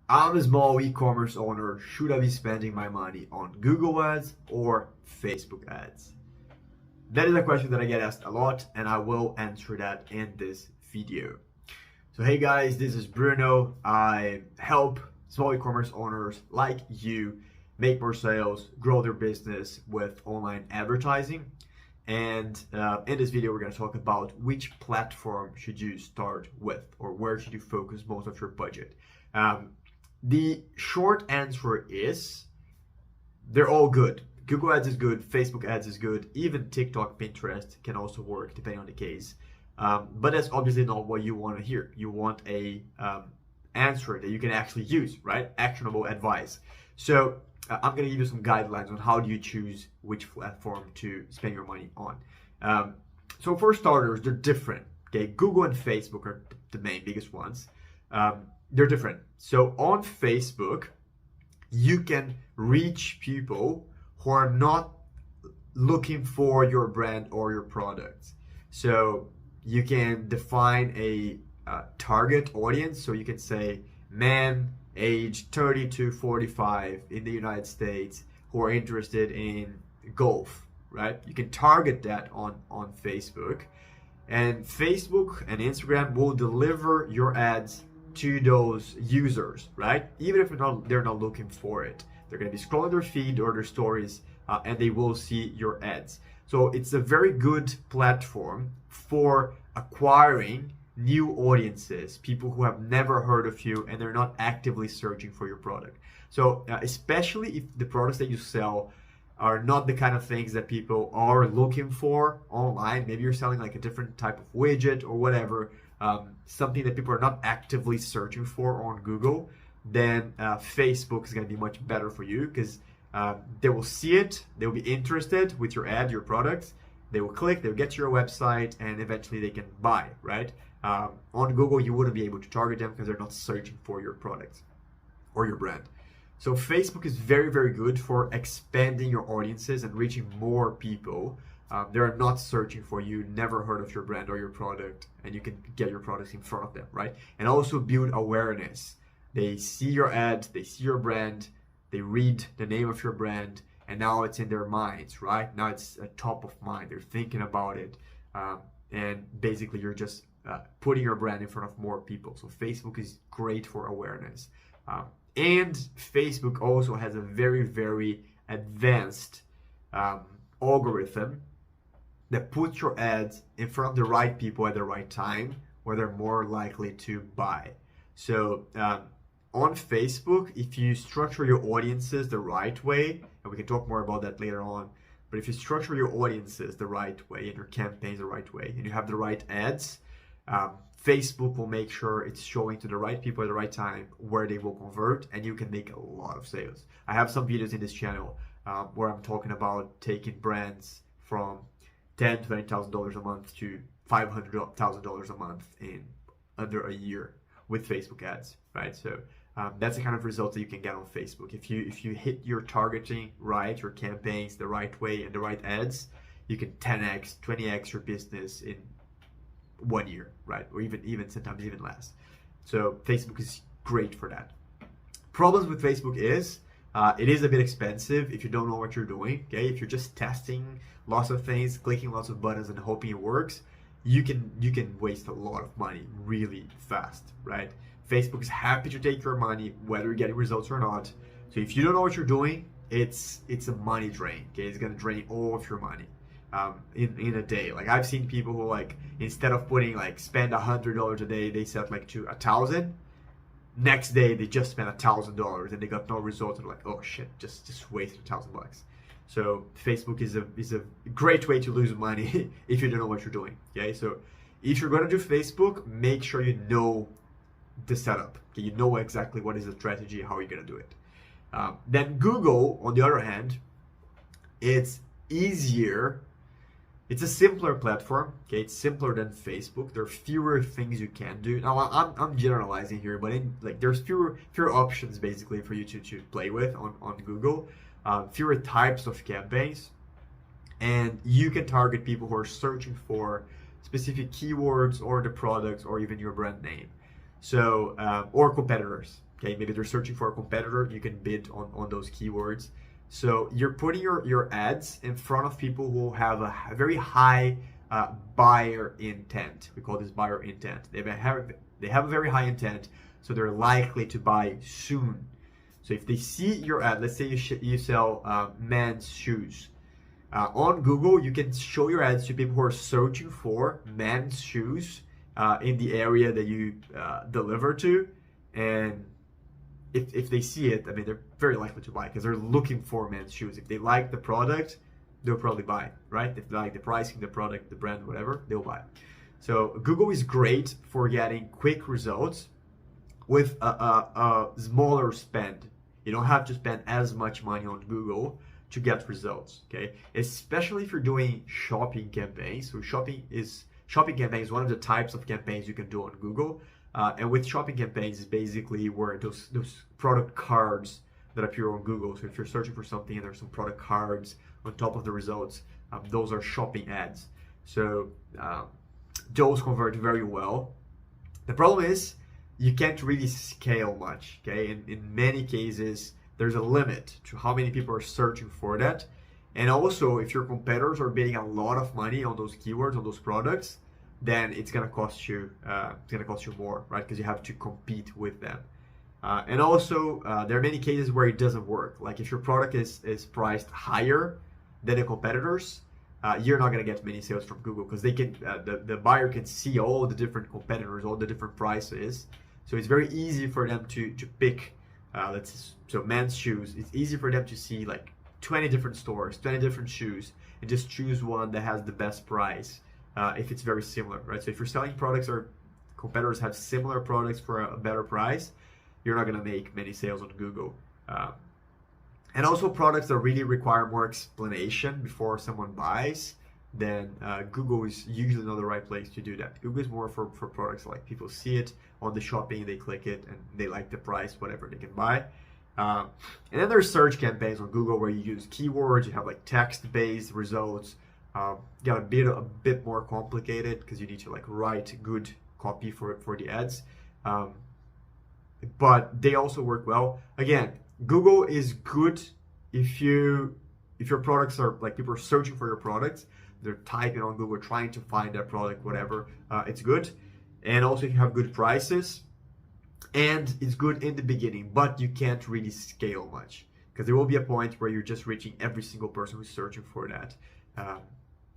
I'm a small e-commerce owner. Should I be spending my money on Google ads or Facebook ads? That is a question that I get asked a lot, and I will answer that in this video. So hey guys, this is Bruno. I help small e-commerce owners like you make more sales, grow their business with online advertising. And in this video, we're going to talk about which platform should you start with, or where should you focus most of your budget. The short answer is they're all good. Google Ads is good, Facebook Ads is good, even TikTok, Pinterest can also work depending on the case. But that's obviously not what you want to hear. You want a answer that you can actually use, right? Actionable advice. So I'm going to give you some guidelines on how do you choose which platform to spend your money on. So for starters, they're different. Okay, Google and Facebook are the main biggest ones. They're different. So on Facebook, you can reach people who are not looking for your brand or your products. So you can define a target audience. So you can say men age 30 to 45 in the United States who are interested in golf, right? You can target that on Facebook, and Facebook and Instagram will deliver your ads to those users, right? Even if they're not looking for it. They're going to be scrolling their feed or their stories, and they will see your ads. So it's a very good platform for acquiring new audiences, people who have never heard of you and they're not actively searching for your product. So especially if the products that you sell are not the kind of things that people are looking for online, maybe you're selling like a different type of widget or whatever, something that people are not actively searching for on Google, then Facebook is going to be much better for you, because they will see it, they will be interested with your ad, your products, they will click, they'll get to your website, and eventually they can buy, right? On Google, you wouldn't be able to target them because they're not searching for your products or your brand. So Facebook is very, very good for expanding your audiences and reaching more people. They're not searching for you, never heard of your brand or your product, and you can get your products in front of them, right? And also build awareness. They see your ad, they see your brand, they read the name of your brand, and now it's in their minds, right? Now it's top of mind. They're thinking about it. And basically you're just putting your brand in front of more people. So Facebook is great for awareness. And Facebook also has a very, very advanced algorithm that puts your ads in front of the right people at the right time, where they're more likely to buy. So on Facebook, if you structure your audiences the right way, and we can talk more about that later on, but if you structure your audiences the right way and your campaigns the right way, and you have the right ads, Facebook will make sure it's showing to the right people at the right time where they will convert, and you can make a lot of sales. I have some videos in this channel where I'm talking about taking brands from $10,000 to $20,000 a month to $500,000 a month in under a year with Facebook ads, right? So that's the kind of results that you can get on Facebook. If you hit your targeting right, your campaigns the right way and the right ads, you can 10x, 20x your business in 1 year, right? Or even sometimes even less. So Facebook is great for that. Problems with Facebook is it is a bit expensive if you don't know what you're doing. Okay, if you're just testing lots of things, clicking lots of buttons and hoping it works, you can waste a lot of money really fast, right? Facebook is happy to take your money whether you're getting results or not. So if you don't know what you're doing, it's a money drain. Okay, it's gonna drain all of your money in a day. Like I've seen people who, like, instead of putting like spend $100 a day, they set like to 1,000. Next day they just spent $1,000 and they got no results. And like, oh shit, just wasted $1,000. So Facebook is a great way to lose money if you don't know what you're doing. Okay, so if you're gonna do Facebook, make sure you know the setup. Okay, you know exactly what is the strategy, how you're gonna do it. Then Google, on the other hand, it's easier. It's a simpler platform. Okay, it's simpler than Facebook. There are fewer things you can do. Now I'm generalizing here, but there's fewer options basically for you to play with on Google. Fewer types of campaigns, and you can target people who are searching for specific keywords or the products or even your brand name. So or competitors. Okay, maybe they're searching for a competitor, you can bid on those keywords. So you're putting your ads in front of people who have a very high buyer intent. We call this buyer intent. They have a very high intent, so they're likely to buy soon. So if they see your ad, let's say you sell men's shoes. On Google, you can show your ads to people who are searching for men's shoes in the area that you deliver to. And if they see it, I mean, they're very likely to buy because they're looking for men's shoes. If they like the product, they'll probably buy, right? If they like the pricing, the product, the brand, whatever, they'll buy. So Google is great for getting quick results with a smaller spend. You don't have to spend as much money on Google to get results, okay? Especially if you're doing shopping campaigns. So shopping campaigns is one of the types of campaigns you can do on Google. And with shopping campaigns, is basically where those product cards that appear on Google. So if you're searching for something and there's some product cards on top of the results, those are shopping ads. So those convert very well. The problem is you can't really scale much, okay? In many cases, there's a limit to how many people are searching for that. And also, if your competitors are bidding a lot of money on those keywords, on those products, then it's gonna cost you more, right? Because you have to compete with them. And also, there are many cases where it doesn't work. Like if your product is priced higher than the competitors, you're not gonna get many sales from Google because they can the buyer can see all the different competitors, all the different prices. So it's very easy for them to pick. So men's shoes. It's easy for them to see like 20 different stores, 20 different shoes, and just choose one that has the best price. If it's very similar, right? So if you're selling products or competitors have similar products for a better price, you're not gonna make many sales on Google. And also products that really require more explanation before someone buys, then Google is usually not the right place to do that. Google is more for products like people see it on the shopping, they click it, and they like the price, whatever they can buy. And then there's search campaigns on Google where you use keywords, you have like text-based results. Got a bit more complicated because you need to like write good copy for the ads, but they also work well. Again, Google is good if your products are like people are searching for your products, they're typing on Google trying to find that product, whatever. It's good, and also if you have good prices, and it's good in the beginning, but you can't really scale much because there will be a point where you're just reaching every single person who's searching for that.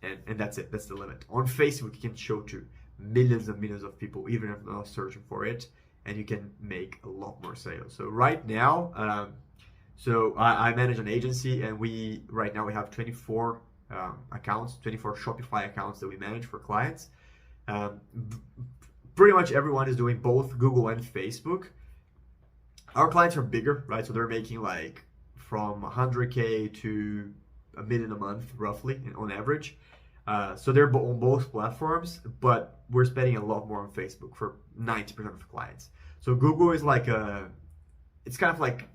And that's it. That's the limit. On Facebook, you can show to millions and millions of people, even if they're not searching for it, and you can make a lot more sales. So right now, I manage an agency, and right now we have 24 accounts, 24 Shopify accounts that we manage for clients. Pretty much everyone is doing both Google and Facebook. Our clients are bigger, right? So they're making like from 100K to $1 million a month, roughly, on average. So they're on both platforms, but we're spending a lot more on Facebook for 90% of clients. So Google is like it's kind of like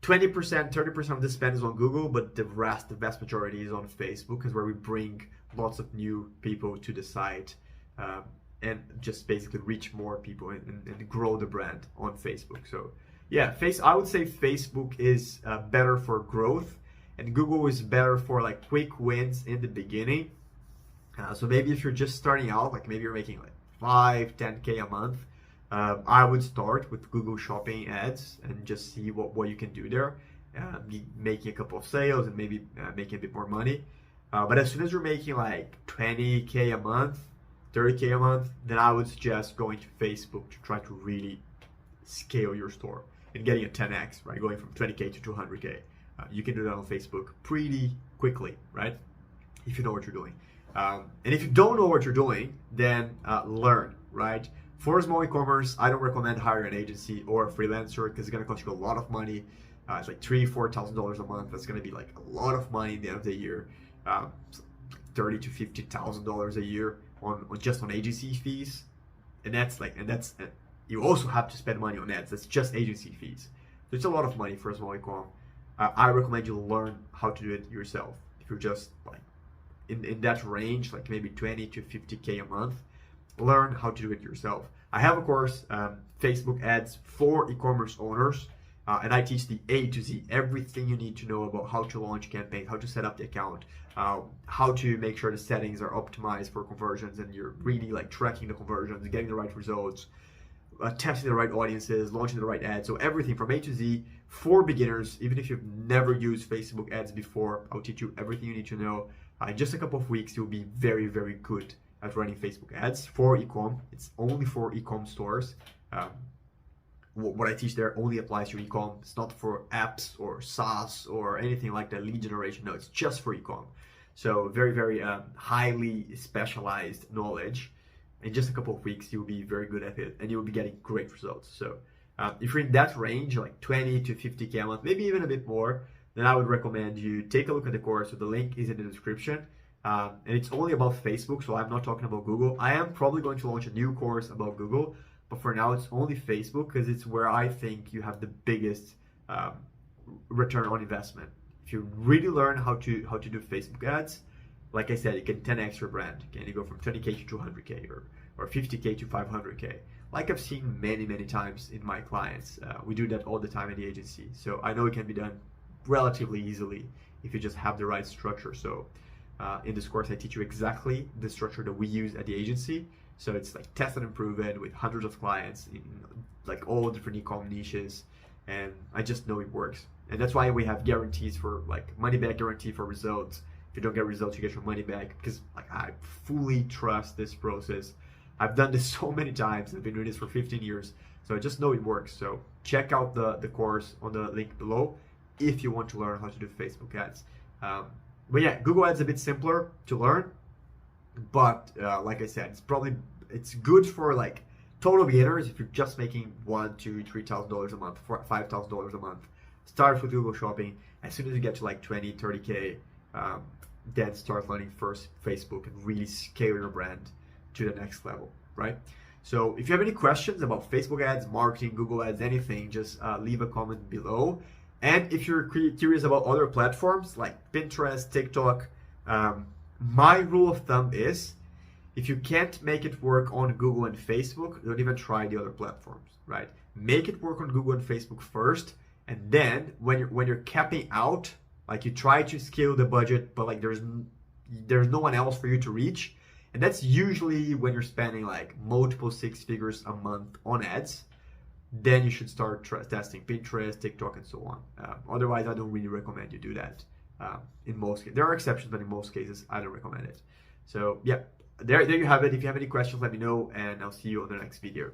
20%, 30% of the spend is on Google, but the vast majority is on Facebook, is where we bring lots of new people to the site and just basically reach more people and grow the brand on Facebook. So yeah, I would say Facebook is better for growth, and Google is better for like quick wins in the beginning. So maybe if you're just starting out, like maybe you're making like 5, 10K a month, I would start with Google Shopping ads and just see what you can do there, making a couple of sales and maybe making a bit more money. But as soon as you're making like 20K a month, 30K a month, then I would suggest going to Facebook to try to really scale your store and getting a 10x, right? Going from 20K to 200K. You can do that on Facebook pretty quickly, right? If you know what you're doing. And if you don't know what you're doing, then learn, right? For small e-commerce, I don't recommend hiring an agency or a freelancer because it's going to cost you a lot of money. It's like $3,000-$4,000 a month. That's going to be like a lot of money at the end of the year. $30,000 to $50,000 a year on just on agency fees, and you also have to spend money on ads. That's just agency fees. So it's a lot of money for a small e-com. I recommend you learn how to do it yourself. If you're just like in that range, like maybe 20 to 50K a month, learn how to do it yourself. I have a course, Facebook ads for e-commerce owners, and I teach the A to Z, everything you need to know about how to launch a campaign, how to set up the account, how to make sure the settings are optimized for conversions and you're really like tracking the conversions, getting the right results, testing the right audiences, launching the right ads. So everything from A to Z for beginners. Even if you've never used Facebook ads before, I'll teach you everything you need to know. In just a couple of weeks, you'll be very, very good at running Facebook ads for e-com. It's only for e-com stores. What I teach there only applies to e-com. It's not for apps or SaaS or anything like that, lead generation. No, it's just for e-com. So very, very highly specialized knowledge. In just a couple of weeks, you'll be very good at it and you'll be getting great results. So if you're in that range, like 20 to 50K a month, maybe even a bit more, then I would recommend you take a look at the course. So the link is in the description. And it's only about Facebook, so I'm not talking about Google. I am probably going to launch a new course about Google, but for now it's only Facebook because it's where I think you have the biggest return on investment. If you really learn how to do Facebook ads, like I said, you can 10x your brand. You go from 20K to 200K or 50K to 500K. Like I've seen many, many times in my clients. We do that all the time at the agency. So I know it can be done relatively easily if you just have the right structure. So in this course, I teach you exactly the structure that we use at the agency. So it's like test and improve it with hundreds of clients in like all different e-com niches. And I just know it works. And that's why we have guarantees for like money back guarantee for results. If you don't get results, you get your money back, because like I fully trust this process. I've done this so many times. I've been doing this for 15 years. So I just know it works. So check out the course on the link below if you want to learn how to do Facebook ads. But yeah, Google Ads is a bit simpler to learn. But like I said, it's good for like total beginners if you're just making $1,000, $2,000, $3,000 a month, $5,000 a month. Start with Google Shopping. As soon as you get to like 20, 30K, then start learning first Facebook and really scale your brand to the next level, right? So if you have any questions about Facebook ads, marketing, Google ads, anything, just leave a comment below. And if you're curious about other platforms like Pinterest, TikTok, my rule of thumb is if you can't make it work on Google and Facebook, don't even try the other platforms, right? Make it work on Google and Facebook first, and then when you're capping out, like you try to scale the budget, but like there's no one else for you to reach, and that's usually when you're spending like multiple six figures a month on ads. Then you should start testing Pinterest, TikTok, and so on. Otherwise, I don't really recommend you do that. In most cases, there are exceptions, but in most cases, I don't recommend it. So yeah, there you have it. If you have any questions, let me know, and I'll see you on the next video.